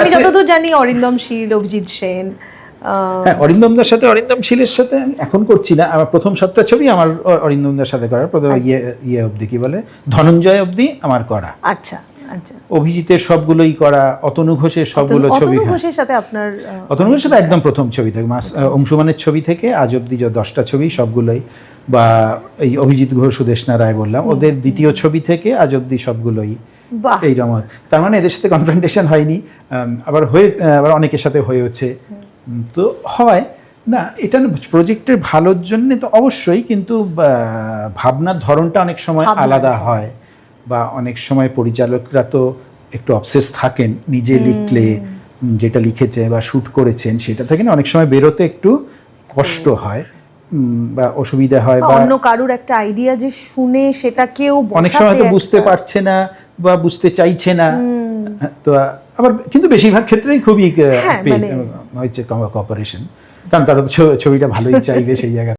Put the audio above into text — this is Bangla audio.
আমি যতদূর জানি অরিন্দম শীল, অভিজিৎ সেন। হ্যাঁ, অরিন্দমদার সাথে, অরিন্দম শীলের সাথে আমি এখন করছি না। আমার প্রথম 7টা ছবি আমার অরিন্দমদার সাথে করা, প্রথম ইয়ে অবধি, কি বলে, ধনঞ্জয় অবধি আমার করা। আচ্ছা আচ্ছা। অভিজিতের সবগুলোই করা, অতনু ঘোষের সবগুলো ছবি। অতনু ঘোষের সাথে আপনার অতনু ঘোষের সাথে একদম প্রথম ছবি থেকে, অংশুমানের ছবি থেকে আজ অব্দি যে 10টা ছবি সবগুলোই, বা এই অভিজিৎ ঘোষ, সুদেষ্ণা রায় বললাম, ওদের দ্বিতীয় ছবি থেকে আজ অব্দি সবগুলোই এইরকম। তার মানে এদের সাথে কনফ্রন্টেশন হয়নি, আবার অনেকের সাথে হয়েছে। তো হয় না, এটা প্রজেক্টের ভালোর জন্য তো অবশ্যই, কিন্তু ভাবনার ধরনটা অনেক সময় আলাদা হয়, বা অনেক সময় পরিচালকরা তো একটু অবসেস থাকেন, নিজে লিখলে যেটা লিখেছে বা শ্যুট করেছেন সেটা থেকে না অনেক সময় বেরোতে একটু কষ্ট হয় বা অসুবিধা হয়, বা অন্য কারুর একটা আইডিয়া যে শুনে সেটা কেউ অনেক সময় তো বুঝতে পারছে না বা বুঝতে চাইছে না। তো আবার কিন্তু বেশিরভাগ ক্ষেত্রেই খুবই হয়েছে কোঅপারেশন, কারণ তারা তো ছবিটা ভালোই চাইবে সেই জায়গা।